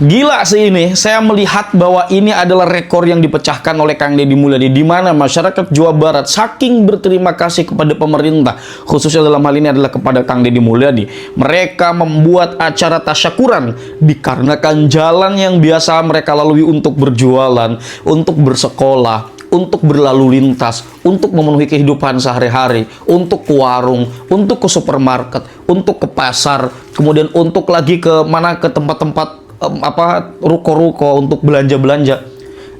Gila sih ini, saya melihat bahwa ini adalah rekor yang dipecahkan oleh Kang Deddy Mulyadi, di mana masyarakat Jawa Barat saking berterima kasih kepada pemerintah, khususnya dalam hal ini adalah kepada Kang Deddy Mulyadi. Mereka membuat acara tasyakuran dikarenakan jalan yang biasa mereka lalui untuk berjualan, untuk bersekolah, untuk berlalu lintas, untuk memenuhi kehidupan sehari-hari, untuk ke warung, untuk ke supermarket, untuk ke pasar, kemudian untuk lagi ke mana, ke tempat-tempat ruko-ruko untuk belanja-belanja.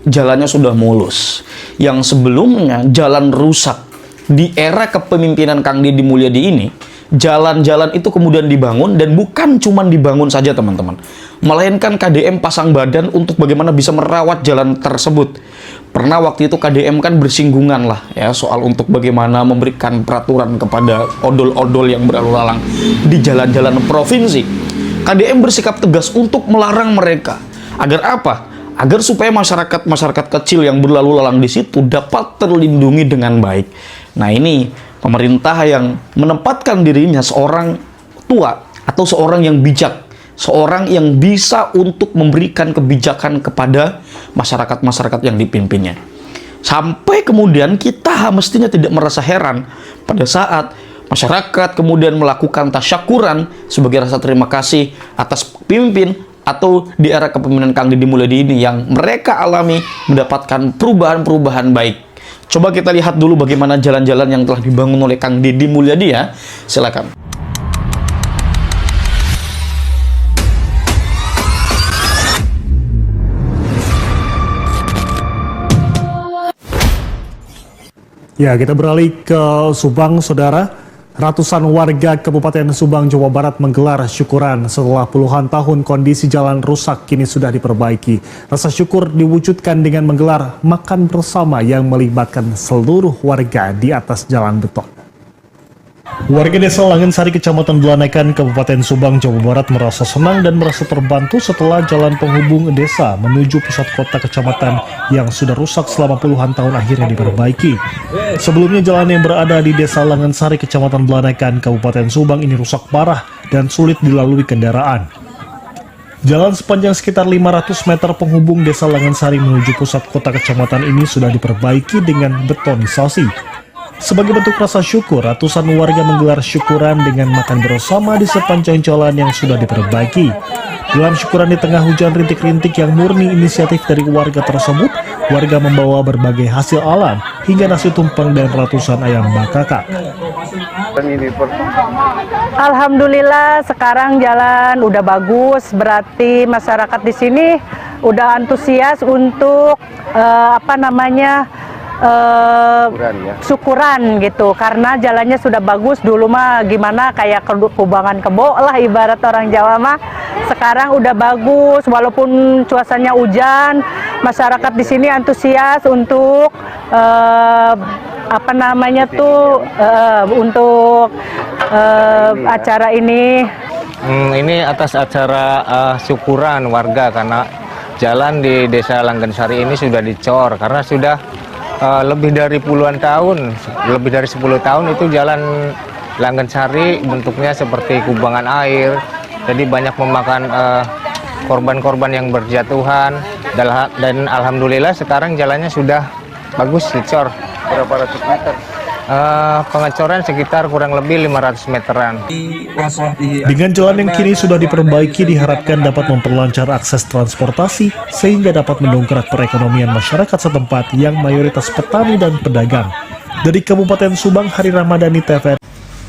Jalannya sudah mulus. Yang sebelumnya jalan rusak di era kepemimpinan Kang Deddy Mulyadi ini, jalan-jalan itu kemudian dibangun, dan bukan cuma dibangun saja teman-teman, melainkan KDM pasang badan untuk bagaimana bisa merawat jalan tersebut. Pernah waktu itu KDM kan bersinggungan lah ya soal untuk bagaimana memberikan peraturan kepada odol-odol yang berlalu lalang di jalan-jalan provinsi. KDM bersikap tegas untuk melarang mereka. Agar apa? Agar supaya masyarakat kecil yang berlalu lalang di situ dapat terlindungi dengan baik. Nah, ini pemerintah yang menempatkan dirinya seorang tua atau seorang yang bijak, seorang yang bisa untuk memberikan kebijakan kepada masyarakat yang dipimpinnya. Sampai kemudian kita mestinya tidak merasa heran pada saat masyarakat kemudian melakukan tasyakuran sebagai rasa terima kasih atas pimpin atau di era kepemimpinan Kang Deddy Mulyadi ini yang mereka alami mendapatkan perubahan-perubahan baik. Coba kita lihat dulu bagaimana jalan-jalan yang telah dibangun oleh Kang Deddy Mulyadi ya. Silakan. Ya, kita beralih ke Subang, saudara. Ratusan warga Kabupaten Subang, Jawa Barat menggelar syukuran setelah puluhan tahun kondisi jalan rusak kini sudah diperbaiki. Rasa syukur diwujudkan dengan menggelar makan bersama yang melibatkan seluruh warga di atas jalan beton. Warga desa Langensari, Kecamatan Belanekan, Kabupaten Subang, Jawa Barat merasa senang dan merasa terbantu setelah jalan penghubung desa menuju pusat kota kecamatan yang sudah rusak selama puluhan tahun akhirnya diperbaiki. Sebelumnya jalan yang berada di desa Langensari, Kecamatan Belanekan, Kabupaten Subang ini rusak parah dan sulit dilalui kendaraan. Jalan sepanjang sekitar 500 meter penghubung desa Langensari menuju pusat kota kecamatan ini sudah diperbaiki dengan betonisasi. Sebagai bentuk rasa syukur, ratusan warga menggelar syukuran dengan makan bersama di sepanjang jalan yang sudah diperbaiki. Dalam syukuran di tengah hujan rintik-rintik yang murni inisiatif dari warga tersebut, warga membawa berbagai hasil alam hingga nasi tumpeng dan ratusan ayam bakaka. Alhamdulillah sekarang jalan udah bagus, berarti masyarakat di sini udah antusias untuk syukuran gitu, karena jalannya sudah bagus. Dulu mah gimana kayak kubangan kebo lah ibarat orang Jawa mah, sekarang udah bagus walaupun cuacanya hujan. Masyarakat di sini antusias untuk acara ini. Ini atas acara syukuran warga karena jalan di Desa Langensari ini sudah dicor karena sudah lebih dari puluhan tahun, lebih dari 10 tahun itu jalan Langensari bentuknya seperti kubangan air, jadi banyak memakan korban-korban yang berjatuhan, dan alhamdulillah sekarang jalannya sudah bagus dicor. Berapa ratus meter? Pengecoran sekitar kurang lebih 500 meteran. Dengan jalan yang kini sudah diperbaiki diharapkan dapat memperlancar akses transportasi sehingga dapat mendongkrak perekonomian masyarakat setempat yang mayoritas petani dan pedagang. Dari Kabupaten Subang, Hari Ramadhani, TVRI.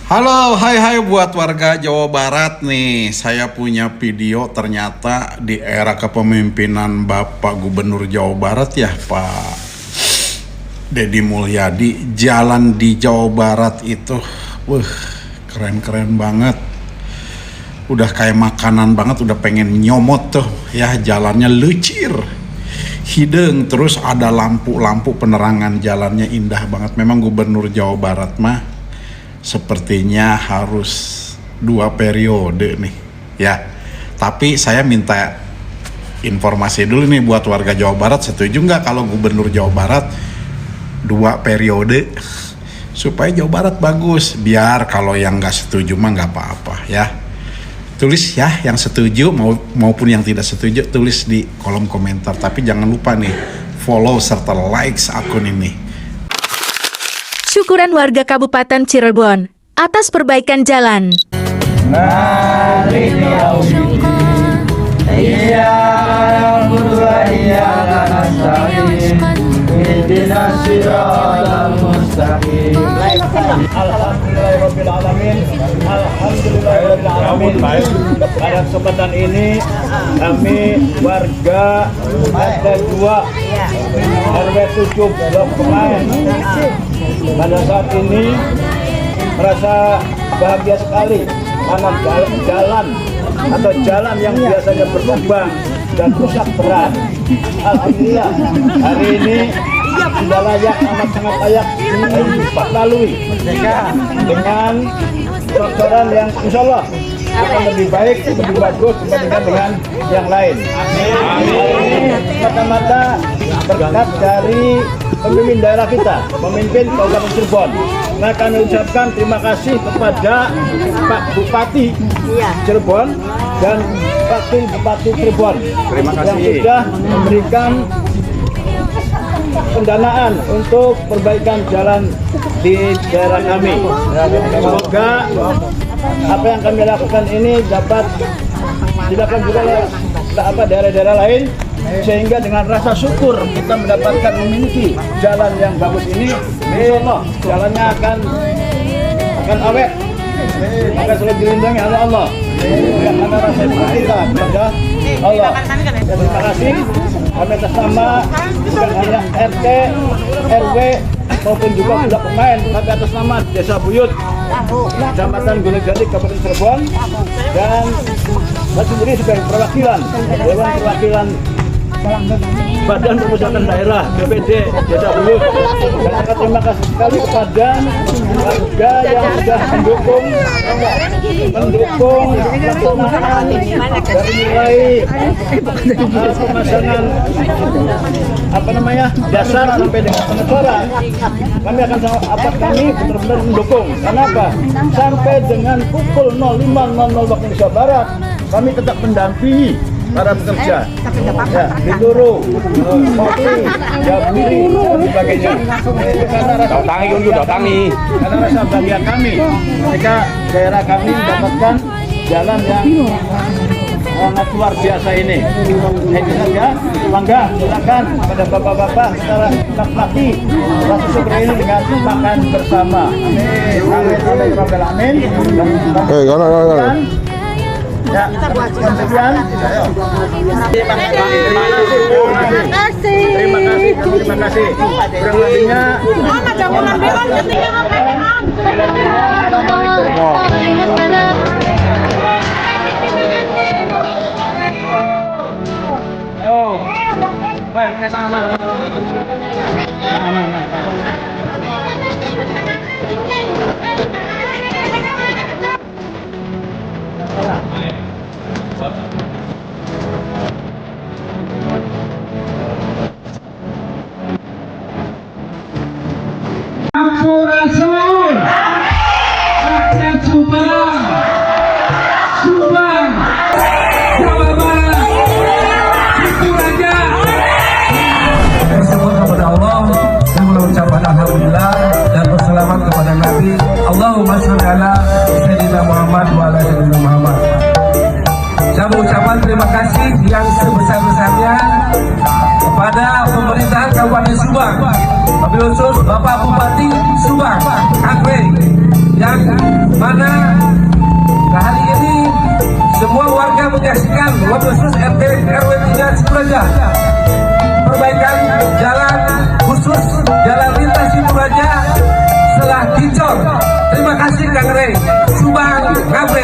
Halo, hai buat warga Jawa Barat nih. Saya punya video ternyata di era kepemimpinan Bapak Gubernur Jawa Barat ya, Pak Deddy Mulyadi. Jalan di Jawa Barat itu keren-keren banget, udah kayak makanan banget, udah pengen nyomot tuh ya. Jalannya lecir, hideng, terus ada lampu-lampu penerangan jalannya indah banget. Memang Gubernur Jawa Barat mah sepertinya harus 2 periode nih ya. Tapi saya minta informasi dulu nih buat warga Jawa Barat, setuju nggak kalau Gubernur Jawa Barat 2 periode supaya Jawa Barat bagus? Biar kalau yang nggak setuju mah nggak apa-apa ya. tulis ya yang setuju maupun yang tidak setuju, tulis di kolom komentar. Tapi jangan lupa nih follow serta likes akun ini. Syukuran warga Kabupaten Cirebon atas perbaikan jalan. Pada kesempatan ini kami warga RT 2 RW 7 Blok Kemain pada saat ini merasa bahagia sekali karena jalan atau jalan yang biasanya berlubang dan rusak berat, alhamdulillah hari ini sudah layak, amat sangat layak dilalui dengan trotoran yang insya Allah akan lebih baik, lebih bagus dibandingkan dengan yang lain. Mata-mata berkat dari pemimpin daerah kita, pemimpin Kabupaten Cirebon. Nah, kami ucapkan terima kasih kepada Pak Bupati Cirebon dan Wakil Bupati Cirebon yang sudah memberikan pendanaan untuk perbaikan jalan di daerah kami. Semoga apa yang kami lakukan ini dapat dilakukan juga oleh daerah-daerah lain, sehingga dengan rasa syukur kita mendapatkan memiliki jalan yang bagus ini. Insya Allah jalannya akan awet, akan selalu dilindungi oleh Allah. Karena rasa syukur kita kepada Allah. Dan terima kasih kami atas nama bukan hanya RT, RW maupun juga Blok Pemain, tapi atas nama Desa Buyut, Kecamatan Gunungjati, Kabupaten Cirebon, dan saya sendiri sebagai perwakilan Dewan Perwakilan Badan Perpustakaan Daerah BPD Desa Buyut. Dan sangat terima kasih sekali kepada warga yang sudah mendukung pelaksanaan dari mulai pemasangan dasar sampai dengan pengecoran. Kami akan benar-benar mendukung. Kenapa? Sampai dengan pukul 05.00 waktu Indonesia Barat kami tetap mendampingi para pekerja, ya, dituru, kopi, jaburi, dan sebagainya. Karena rasa bahagia kami ketika daerah kami mendapatkan jalan yang sangat luar biasa ini. Itu saja, bangga, silakan pada bapak-bapak secara laki-laki rasa syukur ini dengan makan bersama. Amin. Ya, sekian. Terima kasih. Kurang lebihnya. Sampurasun, rakyat Subang, Jawa Barat, itu aja. Bersyukur kepada Allah dan mengucapkan alhamdulillah dan berselawat kepada Nabi. Allahumma sholli ala Sayyidina Muhammad wa ala Sayyidina Muhammad. Saya mengucapkan terima kasih yang sebesar-besarnya kepada pemerintahan Kabupaten Subang, wabil khusus Bapak Bupati Subang, Akre, yang mana hari ini semua warga menyaksikan, wabil khusus RT RW 3 Situraja, perbaikan jalan khusus jalan lintas Situraja setelah dicor. Terima kasih Kang Rey, Subang, Akre.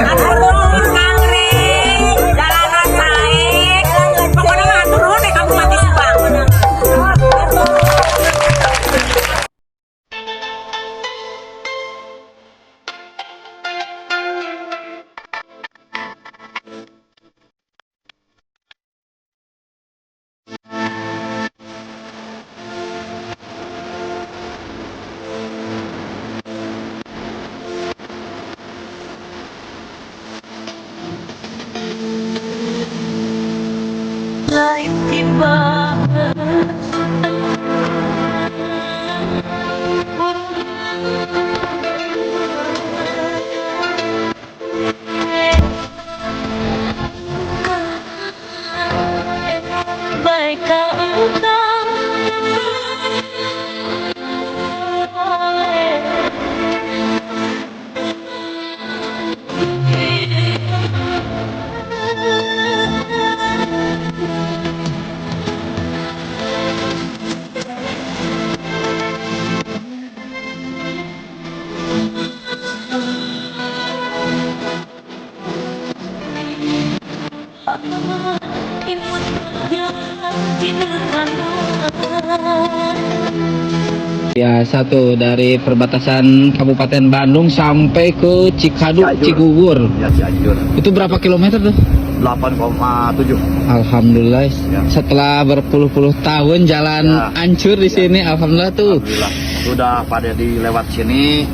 Ya, satu dari perbatasan Kabupaten Bandung sampai ke Cikadut, Cigugur. Ya, Cianjur. Itu berapa kilometer tuh? 8,7. Alhamdulillah. Ya. Setelah berpuluh-puluh tahun jalan hancur di sini, alhamdulillah tuh. Alhamdulillah. Sudah pada dilewat sini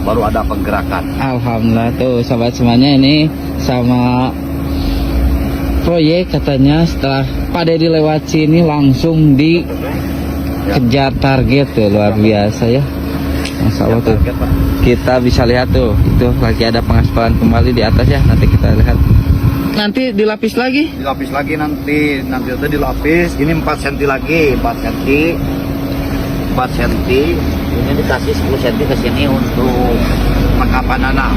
baru ada penggerakan. Alhamdulillah tuh, sahabat semuanya, ini sama proyek katanya setelah pada dilewat sini langsung dikejar target tuh, luar biasa ya. Masya Allah tuh. Kita bisa lihat tuh, itu lagi ada pengaspalan kembali di atas ya. Nanti kita lihat. Nanti dilapis lagi? Dilapis lagi nanti itu dilapis. Ini 4 cm lagi, 4 cm. 4 cm. Ini dikasih 10 cm ke sini untuk mengkapan nanam.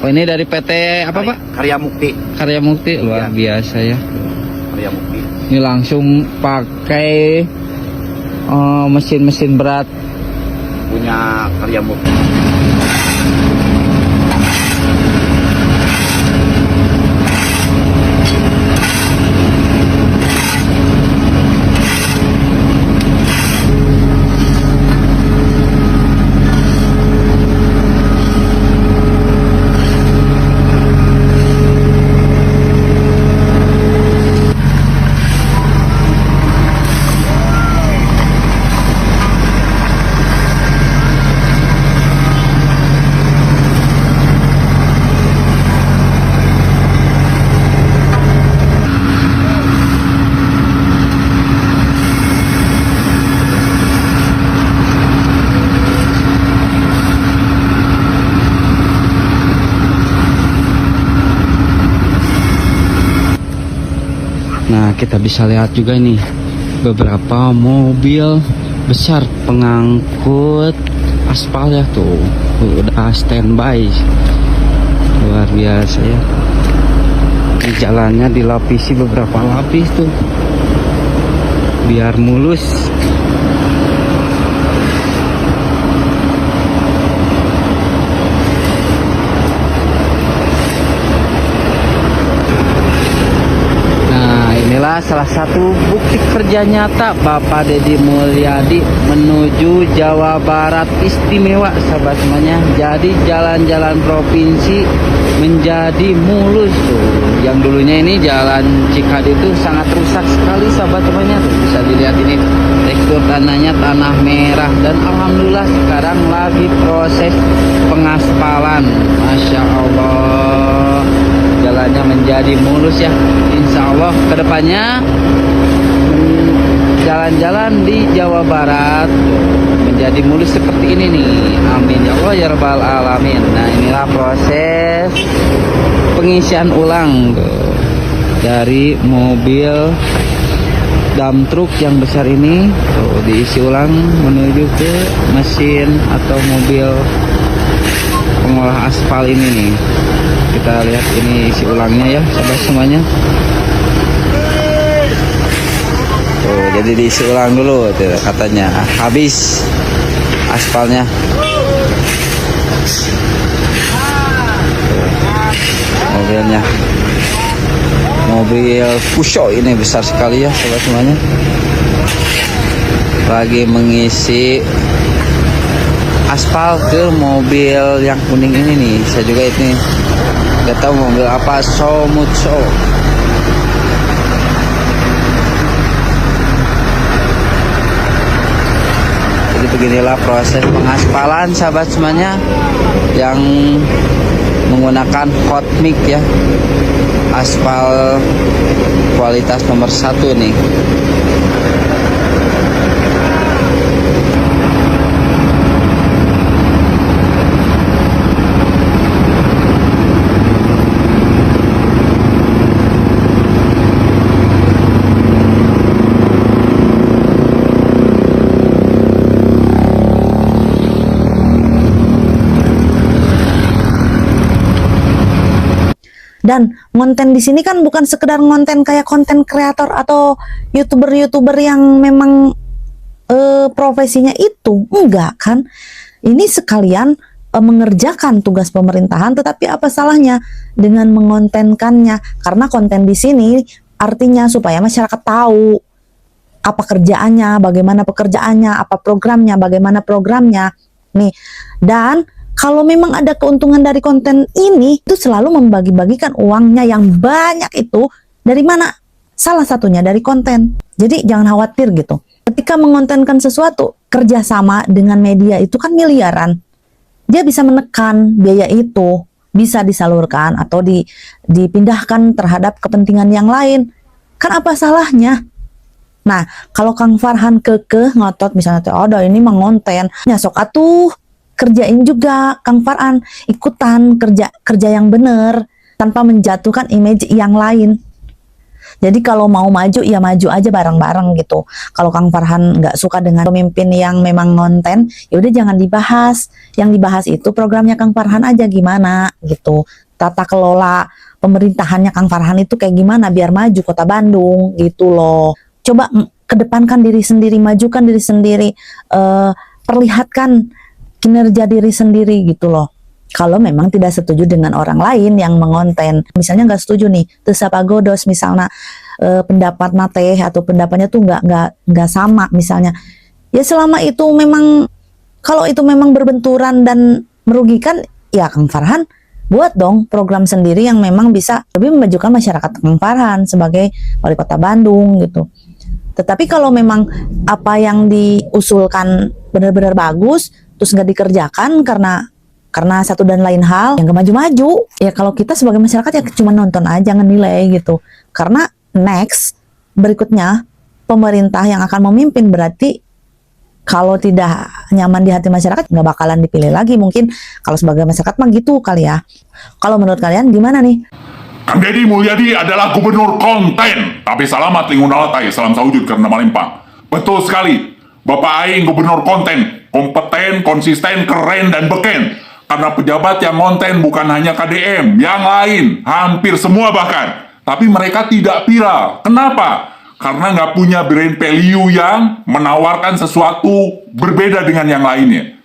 Oh, ini dari PT apa Pak? Karya Mukti. Karya Mukti, luar biasa ya. Karya Mukti. Ini langsung pakai mesin-mesin berat Punya Karya Mukti. Nah, kita bisa lihat juga nih beberapa mobil besar pengangkut aspal ya tuh, udah standby, luar biasa ya. Di jalannya dilapisi beberapa lapis tuh biar mulus. Inilah salah satu bukti kerja nyata Bapak Deddy Mulyadi menuju Jawa Barat istimewa, sahabat semuanya. Jadi jalan-jalan provinsi menjadi mulus tuh. Yang dulunya ini jalan Cikadut itu sangat rusak sekali, sahabat semuanya. Tuh, bisa dilihat ini tekstur tanahnya tanah merah, dan alhamdulillah sekarang lagi proses pengaspalan. Masya Allah, jalannya menjadi mulus ya. Insya Allah kedepannya jalan-jalan di Jawa Barat menjadi mulus seperti ini nih. Amin ya Allah ya Rabbal Alamin. Nah, inilah proses pengisian ulang tuh, dari mobil dump truck yang besar ini tuh, diisi ulang menuju ke mesin atau mobil pengolah aspal ini nih. Kita lihat ini isi ulangnya ya, sahabat semuanya. Tuh, jadi diisi ulang dulu tuh, katanya habis aspalnya. Tuh, mobilnya mobil Pusho ini besar sekali ya, sahabat semuanya. Lagi mengisi aspal ke mobil yang kuning ini nih. Saya juga ini nggak tahu mobil apa, Somutso. Jadi beginilah proses pengaspalan, sahabat semuanya, yang menggunakan hot mix ya. aspal kualitas nomor 1 nih. Dan konten di sini kan bukan sekedar konten kayak konten kreator atau youtuber yang memang profesinya itu, enggak kan? Ini sekalian mengerjakan tugas pemerintahan, tetapi apa salahnya dengan mengontenkannya? Karena konten di sini artinya supaya masyarakat tahu apa kerjaannya, bagaimana pekerjaannya, apa programnya, bagaimana programnya. Nih, dan kalau memang ada keuntungan dari konten ini, itu selalu membagi-bagikan uangnya yang banyak itu dari mana? Salah satunya dari konten. Jadi jangan khawatir gitu. Ketika mengontenkan sesuatu, kerjasama dengan media itu kan miliaran. Dia bisa menekan biaya itu, bisa disalurkan atau dipindahkan terhadap kepentingan yang lain. Kan apa salahnya? Nah, kalau Kang Farhan kekeh ngotot misalnya, oh ini mengonten, ya sok atuh kerjain juga Kang Farhan, ikutan kerja yang bener tanpa menjatuhkan image yang lain. Jadi kalau mau maju ya maju aja bareng-bareng gitu. Kalau Kang Farhan nggak suka dengan pemimpin yang memang ngonten, ya udah jangan dibahas. Yang dibahas itu programnya Kang Farhan aja gimana gitu. Tata kelola pemerintahannya Kang Farhan itu kayak gimana biar maju Kota Bandung gitu loh. Coba kedepankan diri sendiri, majukan diri sendiri, perlihatkan kinerja diri sendiri gitu loh. Kalau memang tidak setuju dengan orang lain yang mengonten, misalnya nggak setuju nih, terus apa godos misalnya pendapat nate atau pendapatnya tuh nggak sama misalnya, ya selama itu memang, kalau itu memang berbenturan dan merugikan, ya Kang Farhan buat dong program sendiri yang memang bisa lebih memajukan masyarakat Kang Farhan sebagai wali kota Bandung gitu. Tetapi kalau memang apa yang diusulkan benar-benar bagus, terus nggak dikerjakan karena satu dan lain hal, yang nggak maju-maju. Ya kalau kita sebagai masyarakat ya cuma nonton aja, ngenilai gitu. Karena next berikutnya pemerintah yang akan memimpin, berarti kalau tidak nyaman di hati masyarakat nggak bakalan dipilih lagi. Mungkin kalau sebagai masyarakat mah gitu kali ya. Kalau menurut kalian gimana nih? Kang Deddy Mulyadi adalah gubernur konten. Tapi salamat lingun alatai, salam saujud karena Malempang. Betul sekali, Bapak Aing gubernur konten, kompeten, konsisten, keren, dan beken. Karena pejabat yang konten bukan hanya KDM, yang lain, hampir semua bahkan. Tapi mereka tidak viral. Kenapa? Karena nggak punya brand value yang menawarkan sesuatu berbeda dengan yang lainnya.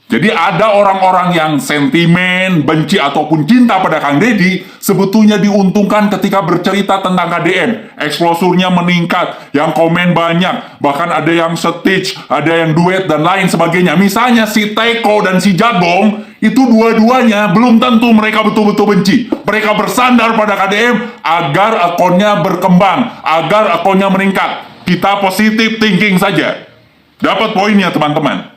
Jadi ada orang-orang yang sentimen, benci ataupun cinta pada Kang Deddy sebetulnya diuntungkan ketika bercerita tentang KDM. Exposure-nya meningkat, yang komen banyak, bahkan ada yang stitch, ada yang duet dan lain sebagainya. Misalnya si Teko dan si Jagong, itu dua-duanya belum tentu mereka betul-betul benci. Mereka bersandar pada KDM agar akunnya berkembang, agar akunnya meningkat. Kita positif thinking saja. Dapat poinnya teman-teman.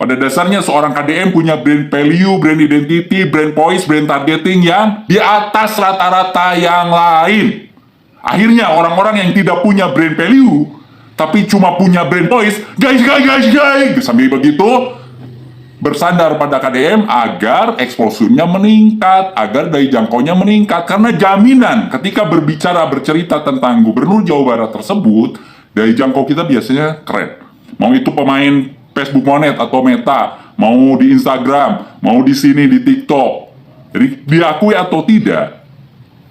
Pada dasarnya seorang KDM punya brand value, brand identity, brand voice, brand targeting yang di atas rata-rata yang lain. Akhirnya orang-orang yang tidak punya brand value, tapi cuma punya brand voice, guys, sambil begitu, bersandar pada KDM agar exposure-nya meningkat, agar daya jangkaunya meningkat. Karena jaminan ketika bercerita tentang gubernur Jawa Barat tersebut, daya jangkau kita biasanya keren. Mau itu pemain Facebook Monet atau Meta, mau di Instagram, mau di sini di TikTok. Jadi diakui atau tidak,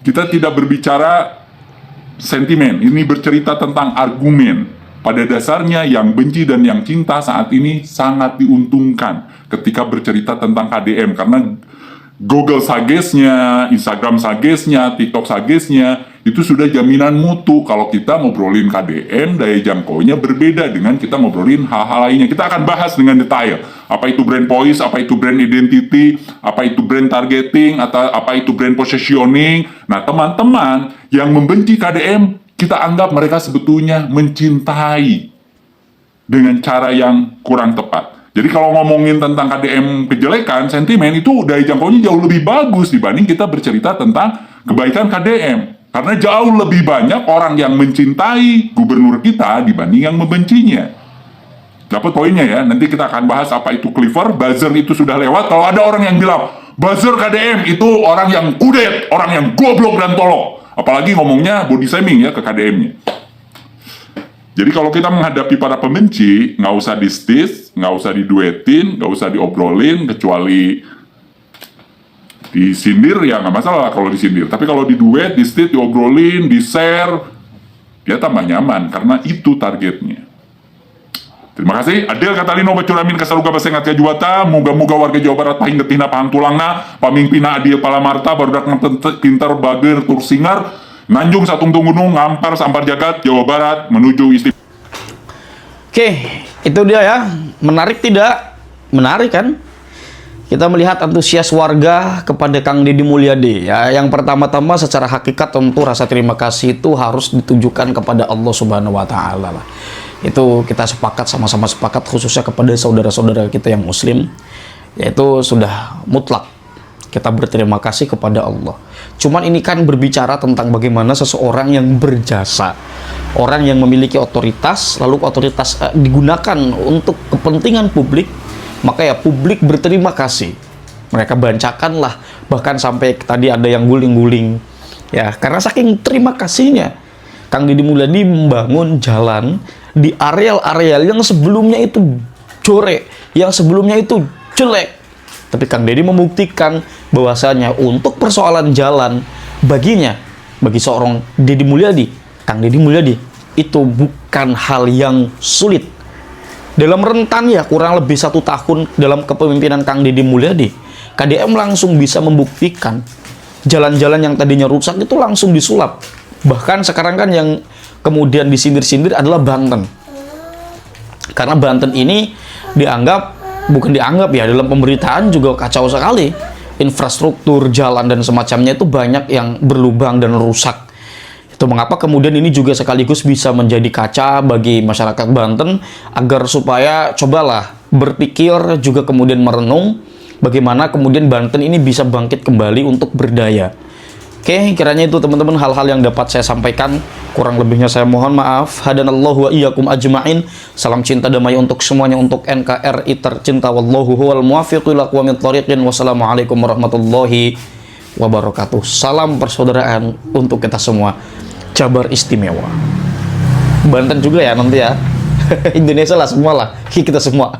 kita tidak berbicara sentimen. Ini bercerita tentang argumen. Pada dasarnya yang benci dan yang cinta saat ini sangat diuntungkan ketika bercerita tentang KDM. Karena Google Suggest-nya, Instagram Suggest-nya, TikTok Suggest-nya, itu sudah jaminan mutu. Kalau kita ngobrolin KDM, daya jangkaunya berbeda dengan kita ngobrolin hal-hal lainnya. Kita akan bahas dengan detail. Apa itu brand voice, apa itu brand identity, apa itu brand targeting, atau apa itu brand positioning. Nah, teman-teman yang membenci KDM, kita anggap mereka sebetulnya mencintai dengan cara yang kurang tepat. Jadi kalau ngomongin tentang KDM kejelekan, sentimen, itu daya jangkaunya jauh lebih bagus dibanding kita bercerita tentang kebaikan KDM. Karena jauh lebih banyak orang yang mencintai gubernur kita dibanding yang membencinya. Dapat poinnya ya, nanti kita akan bahas apa itu cleaver, buzzer itu sudah lewat. Kalau ada orang yang bilang, buzzer KDM itu orang yang kudet, orang yang goblok dan tolol. Apalagi ngomongnya body shaming ya ke KDM-nya. Jadi kalau kita menghadapi para pembenci, nggak usah di-stis, nggak usah diduetin, nggak usah diobrolin, kecuali disindir ya nggak masalah kalau disindir. Tapi kalau diduet, di-stis, diobrolin, di-share, dia tambah nyaman karena itu targetnya. Terima kasih. Adil kata Lino Bacuramin Kasaluga Basengat Kajuwata. Moga-moga warga Jawa Barat pahing getihna pahang tulangna. Pamimpina Adil Palamarta barudak pinter bager tur singar. Nanjung satung gunung ngampar sampar jagat Jawa Barat menuju istimewa. Oke, itu dia ya. Menarik tidak? Menarik kan? Kita melihat antusias warga kepada Kang Deddy Mulyadi ya. Yang pertama-tama secara hakikat tentu rasa terima kasih itu harus ditujukan kepada Allah Subhanahu wa taala lah. Itu kita sepakat, sama-sama sepakat, khususnya kepada saudara-saudara kita yang muslim, yaitu sudah mutlak kita berterima kasih kepada Allah. Cuman ini kan berbicara tentang bagaimana seseorang yang berjasa, orang yang memiliki otoritas, lalu otoritas digunakan untuk kepentingan publik, maka ya publik berterima kasih. Mereka bancakanlah, bahkan sampai tadi ada yang guling-guling ya, karena saking terima kasihnya Kang Deddy Mulyadi membangun jalan di areal-areal yang sebelumnya itu jorek, yang sebelumnya itu jelek. Tapi Kang Deddy membuktikan bahwasanya untuk persoalan jalan baginya, bagi seorang Deddy Mulyadi, Kang Deddy Mulyadi, itu bukan hal yang sulit. Dalam rentan ya kurang lebih 1 tahun dalam kepemimpinan Kang Deddy Mulyadi, KDM langsung bisa membuktikan jalan-jalan yang tadinya rusak itu langsung disulap. Bahkan sekarang kan yang kemudian disindir-sindir adalah Banten. Karena Banten ini bukan dianggap ya, dalam pemberitaan juga kacau sekali. Infrastruktur, jalan dan semacamnya itu banyak yang berlubang dan rusak. Itu mengapa kemudian ini juga sekaligus bisa menjadi kaca bagi masyarakat Banten agar supaya cobalah berpikir juga kemudian merenung bagaimana kemudian Banten ini bisa bangkit kembali untuk berdaya. Oke, kiranya itu teman-teman hal-hal yang dapat saya sampaikan. Kurang lebihnya saya mohon maaf. Hadanallahu wa iyyakum ajma'in. Salam cinta damai untuk semuanya, untuk NKRI tercinta. Wallahu huwal muwaffiq ila aqwamit thoriqin. Wassalamualaikum warahmatullahi wabarakatuh. Salam persaudaraan untuk kita semua. Jabar istimewa. Banten juga ya nanti ya. Indonesia lah semua lah. Kita semua.